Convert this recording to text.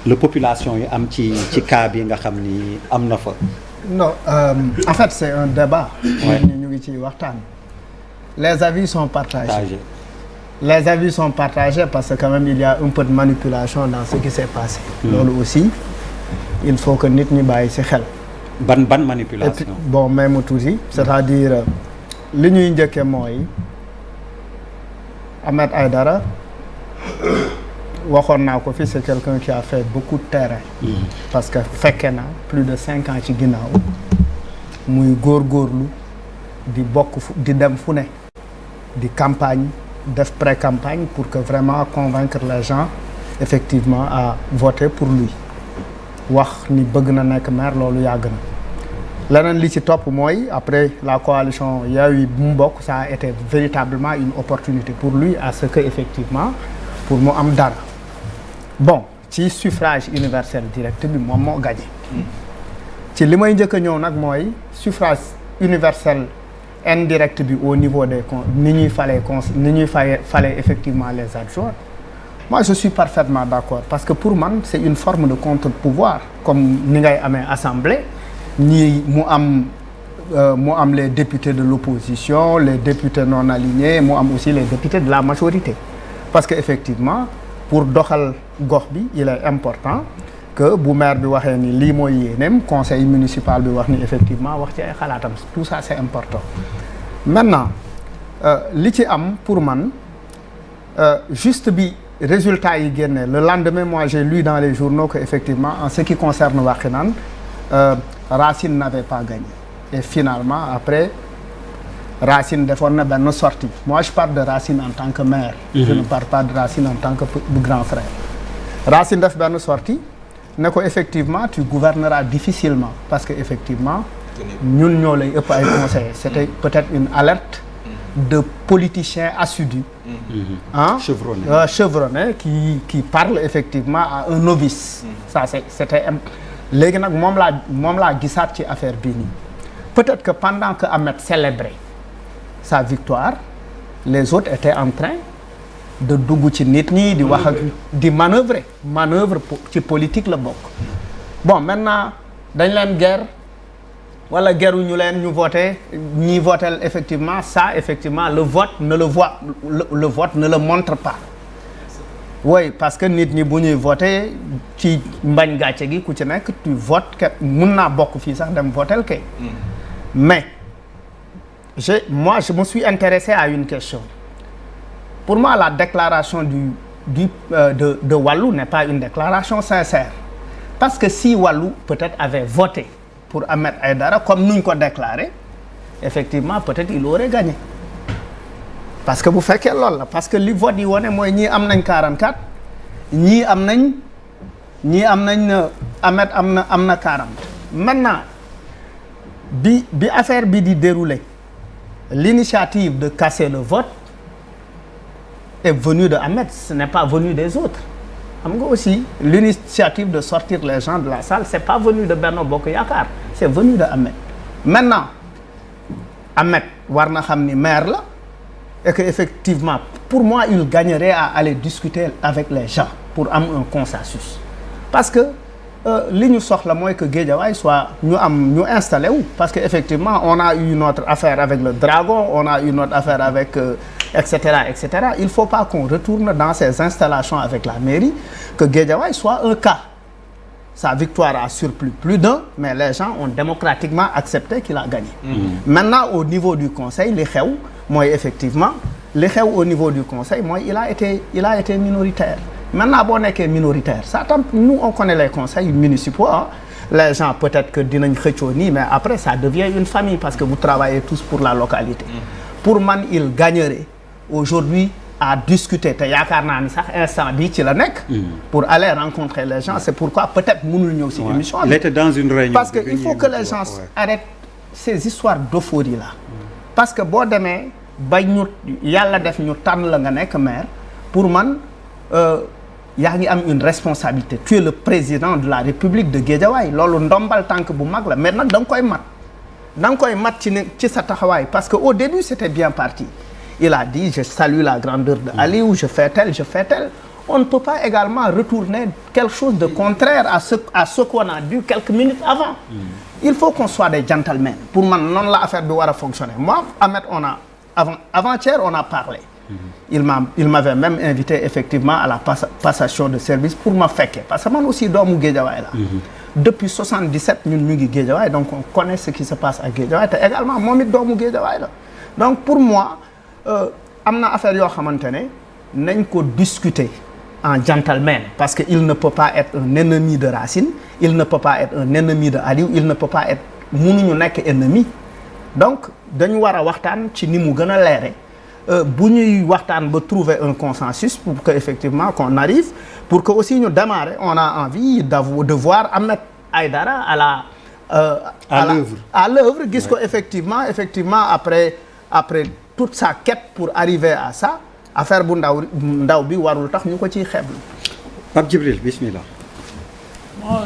la population yi am ci cas bi nga xam ni am na fa. non en fait c'est un débat. ñu ngi ci waxtaan. les avis sont partagés. Les avis sont partagés parce que quand même il y a un peu de manipulation dans ce qui s'est passé. loolu aussi il faut que nit ñi bàyyi ci xel. ban manipulation. puis, bon même tuuti c'est-à-dire li ñuy njëkkee mooy Ahmed Aïdara waxoon naa ko fi c'est quelqu'un qui a fait beaucoup de terrain. parce que fekke na plus de 5 ans ci ginnaaw muy góorgóorlu di bokk di dem fu ne di campagne def pré-campagne pour que vraiment convaincre les gens effectivement à voter pour lui wax ni bëgg na nekk maire loolu yàgg na leneen li ci topp mooy après la coalition Yewwi bu mu bokk ça a été véritablement une opportunité pour lui à ce que effectivement pour mu am dara bon ci suffrage universel direct bi moom moo gagné ci li may njëkk a ñëw nag mooy suffrage universel indirect bi au niveau des ni ñuy falee effectivement les adjoints moi je suis parfaitement d'accord parce que pour man c'est une forme de contre-pouvoir comme ni ngay amee assemblée ñii mu am les députés de l'opposition les députés non alignés mu am aussi les députés de la majorité parce que effectivement pour doxal gox bi il est important que bu maire bi waxee ni lii mooy yéeneem conseil municipal bi wax ni effectivement wax ci ay xalaatam tout ça c'est important maintenant li ci am pour man juste bi résultat yi génne le lendemain moi j'ai lu dans les journaux que effectivement en ce qui concerne Wakhinane Racine n'avait pas gagné et finalement après Racine defoon na benn sortie moi je parle de Racine en tant que maire je ne parle pas de Racine en tant que grand frère Racine def benn sortie ne ko effectivement tu gouverneras difficilement parce que effectivement ñun ñoo lay ëpp ay conseillers c'était peut-être une alerte de politiciens assidus chevronnés qui parle effectivement à un novice ça c'était léegi nag moom laa gisaat ci affaire bii nii peut-être que pendant que Ahmed célébrait sa victoire les autres étaient en train de dugg ci nit ñi di wax ak di manœuvre ci politique la bokk bon maintenant dañ leen guerre wala guerre ñu leen ñu voté ñi votel effectivement ça effectivement le vote ne le montre pas oui parce que nit ñi bu ñuy voté ci mbañ gàcce gi ku ci nekk tu votes que mun naa bokk fii sax dem votel kay mais je me suis intéressé à une question pour moi la déclaration de Wallu n'est pas une déclaration sincère parce que si Wallu peut-être avait voté pour Ahmed Aïdara comme nuñ ko déclaré effectivement peut-être il aurait gagné parce que bu fekkee loolu la parce que li vote yi wone mooy ñii am nañ 44 ñii am nañ Ahmed am na 40 maintenant bi affaire bi di dérouler l'initiative de casser le vote est venue de Ahmed ce n'est pas venu des autres xam nga aussi l'initiative de sortir les gens de la salle c'est pas venu de Benno Bokk Yaakaar c'est venu de Ahmed maintenant Ahmed war na xam ni maire la et que effectivement pour moi il gagnerait à aller discuter avec les gens pour am un consensus parce que li ñu soxla mooy que Guédiawaye soit ñu installé wu parce que effectivement on a eu notre affaire avec le Dragon on a eu notre affaire avec etc. Il faut pas qu'on retourne dans ces installations avec la mairie que Guédiawaye soit un cas sa victoire a surpris plus d'un mais les gens ont démocratiquement accepté qu'il a gagné maintenant au niveau du conseil li xew mooy effectivement li xew au niveau du conseil mooy il a été minoritaire maintenant boo nekkee minoritaire ça tam nous on connaît les conseils municipaux les gens peut-être que dinañ xëccoo nii mais après ça devient une famille parce que vous travaillez tous pour la localité pour man il gagnerait aujourd'hui à discuter te yaakaar naa ni sax instant bi ci la nekk pour aller rencontrer les gens c'est pourquoi peut-être mënul ñëw ci émission il était dans une réunion parce que il faut que les gens arrêtent ces histoires d'euphorie là parce que boo demee ba ñu yàlla def ñu tànn la nga nekk maire pour man yaa ngi am une responsabilité tu es le président de la République de Guédiawaye loolu ndombal tànk bu mag la mais nag da nga koy mat ci sa taxawaay parce que au début c'était bien parti il a dit je salue la grandeur de Aliou je fais tel on ne peut pas également retourner quelque chose de contraire à ce qu'on a dit quelques minutes avant. Il faut qu'on soit des gentlemen. Pour moi, non, la affaire doit fonctionner. Moi, Ahmed, avant-hier, on a parlé. Il m'avait même invité effectivement à la passation de service pour me faire. Parce que moi aussi, je suis Guédiawaye là. Depuis 1977, nous sommes Guédiawaye, donc on connaît ce qui se passe à Guédiawaye. Également, moi, je suis Guédiawaye là. Donc pour moi, amna affaire yo xamantene nañ ko discuter en gentleman parce que il ne peut pas être un ennemi de Racine, il ne peut pas être un ennemi de Aliou, il ne peut pas être mënuñu nekk ennemi. Donc dañu wara waxtaan ci ni mu gëna léré bu ñuy waxtaan ba trouver un consensus pour que effectivement qu'on arrive pour que aussi ñu démarrer on a envie de voir Ahmed Aïdara à l'œuvre gis ko effectivement après toute sa quête pour arriver à ça affaire bu ndaw bi warul tax ñu ko ciy xeeblu. Pape Djibril bismillah. Moi